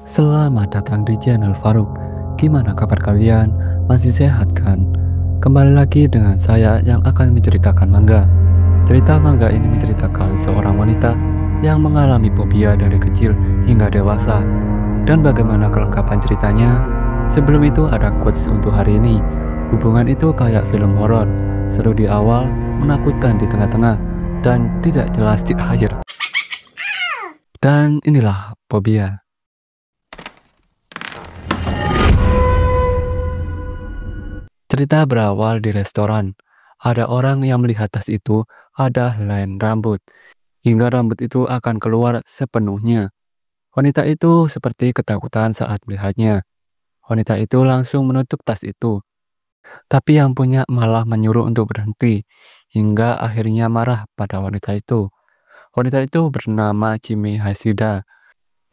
Selamat datang di channel Faruk. Gimana kabar kalian? Masih sehat kan? Kembali lagi dengan saya yang akan menceritakan manga. Cerita manga ini menceritakan seorang wanita yang mengalami fobia dari kecil hingga dewasa. Dan bagaimana kelengkapan ceritanya? Sebelum itu ada quotes untuk hari ini. Hubungan itu kayak film horor, seru di awal, menakutkan di tengah-tengah, dan tidak jelas di akhir. Dan inilah fobia. Cerita berawal di restoran. Ada orang yang melihat tas itu ada helai rambut, hingga rambut itu akan keluar sepenuhnya. Wanita itu seperti ketakutan saat melihatnya. Wanita itu langsung menutup tas itu, tapi yang punya malah menyuruh untuk berhenti, hingga akhirnya marah pada wanita itu. Wanita itu bernama Chime Hasida.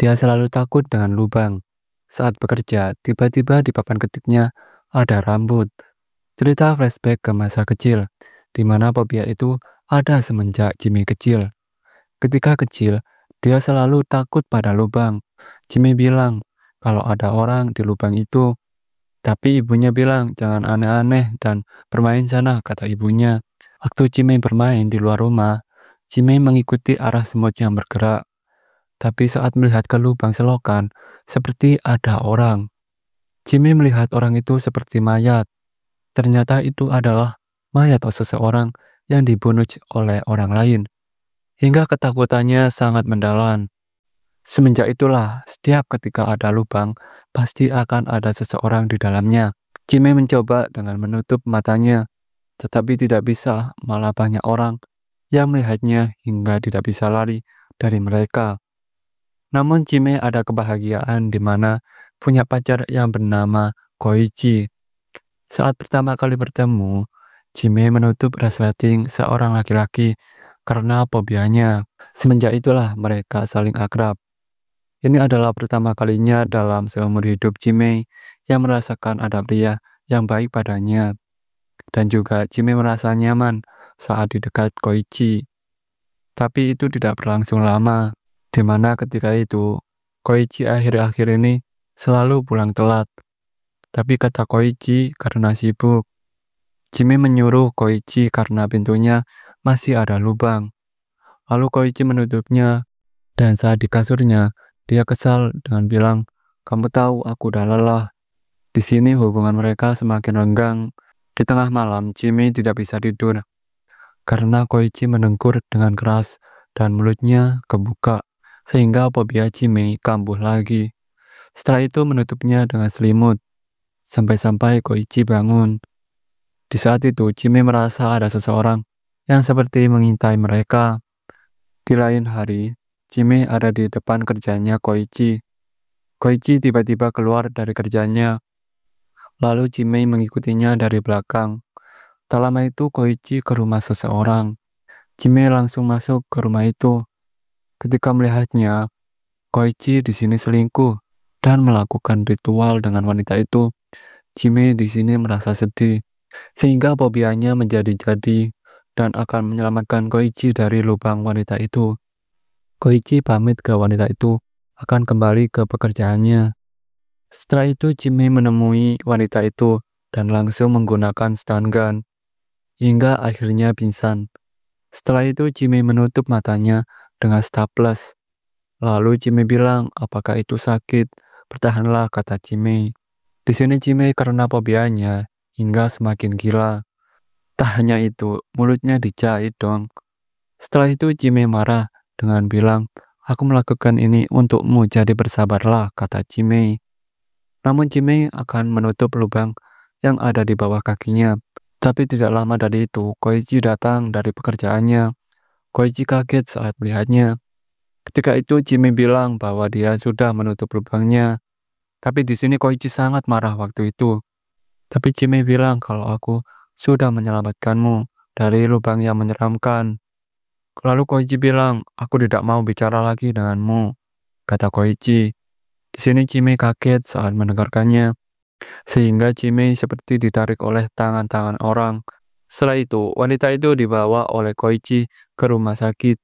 Dia selalu takut dengan lubang. Saat bekerja, tiba-tiba di papan ketiknya ada rambut. Cerita flashback ke masa kecil, di mana fobia itu ada semenjak Jimmy kecil. Ketika kecil, dia selalu takut pada lubang. Jimmy bilang kalau ada orang di lubang itu, tapi ibunya bilang jangan aneh-aneh dan bermain sana, kata ibunya. Waktu Jimmy bermain di luar rumah, Jimmy mengikuti arah semut yang bergerak. Tapi saat melihat ke lubang selokan, seperti ada orang. Jimmy melihat orang itu seperti mayat. Ternyata itu adalah mayat seseorang yang dibunuh oleh orang lain. Hingga ketakutannya sangat mendalam. Semenjak itulah, setiap ketika ada lubang, pasti akan ada seseorang di dalamnya. Jimmy mencoba dengan menutup matanya, tetapi tidak bisa, malah banyak orang yang melihatnya hingga tidak bisa lari dari mereka. Namun Jimmy ada kebahagiaan di mana punya pacar yang bernama Koichi. Saat pertama kali bertemu, Jimmy menutup resleting seorang laki-laki karena fobianya. Semenjak itulah mereka saling akrab. Ini adalah pertama kalinya dalam seumur hidup Jimmy yang merasakan ada pria yang baik padanya. Dan juga Jimmy merasa nyaman saat di dekat Koichi. Tapi itu tidak berlangsung lama, di mana ketika itu Koichi akhir-akhir ini selalu pulang telat. Tapi kata Koichi karena sibuk. Jimmy menyuruh Koichi karena pintunya masih ada lubang. Lalu Koichi menutupnya, dan saat di kasurnya, dia kesal dengan bilang, "Kamu tahu aku udah lelah." Di sini hubungan mereka semakin renggang. Di tengah malam, Jimmy tidak bisa tidur karena Koichi menegur dengan keras dan mulutnya kebuka, sehingga fobia Jimmy kambuh lagi. Setelah itu menutupnya dengan selimut, sampai-sampai Koichi bangun. Di saat itu, Jimmy merasa ada seseorang yang seperti mengintai mereka. Di lain hari, Jimmy ada di depan kerjanya Koichi. Koichi tiba-tiba keluar dari kerjanya, lalu Jimmy mengikutinya dari belakang. Tak lama itu Koichi ke rumah seseorang. Jimmy langsung masuk ke rumah itu. Ketika melihatnya, Koichi di sini selingkuh dan melakukan ritual dengan wanita itu. Jimmy di sini merasa sedih, sehingga fobianya menjadi-jadi dan akan menyelamatkan Koichi dari lubang wanita itu. Koichi pamit ke wanita itu akan kembali ke pekerjaannya. Setelah itu Jimmy menemui wanita itu dan langsung menggunakan stun gun, hingga akhirnya pingsan. Setelah itu Jimmy menutup matanya dengan staples. Lalu Jimmy bilang, "Apakah itu sakit? Bertahanlah," kata Jimmy. Di sini Jimmy karena fobianya hingga semakin gila. Tak hanya itu, mulutnya dijahit dong. Setelah itu Jimmy marah dengan bilang, "Aku melakukan ini untukmu, jadi bersabarlah," kata Jimmy. Namun Jimmy akan menutup lubang yang ada di bawah kakinya. Tapi tidak lama dari itu, Koichi datang dari pekerjaannya. Koichi kaget saat melihatnya. Ketika itu Jimmy bilang bahwa dia sudah menutup lubangnya. Tapi di sini Koichi sangat marah waktu itu. Tapi Jimmy bilang kalau aku sudah menyelamatkanmu dari lubang yang menyeramkan. Lalu Koichi bilang, "Aku tidak mau bicara lagi denganmu," kata Koichi. Di sini Jimmy kaget saat mendengarkannya, sehingga Jimmy seperti ditarik oleh tangan-tangan orang. Setelah itu, wanita itu dibawa oleh Koichi ke rumah sakit,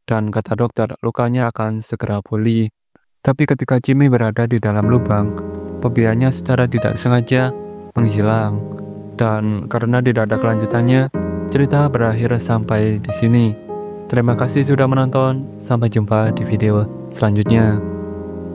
dan kata dokter, lukanya akan segera pulih. Tapi ketika Jimmy berada di dalam lubang, pembiayanya secara tidak sengaja menghilang. Dan karena tidak ada kelanjutannya, cerita berakhir sampai di sini. Terima kasih sudah menonton, sampai jumpa di video selanjutnya.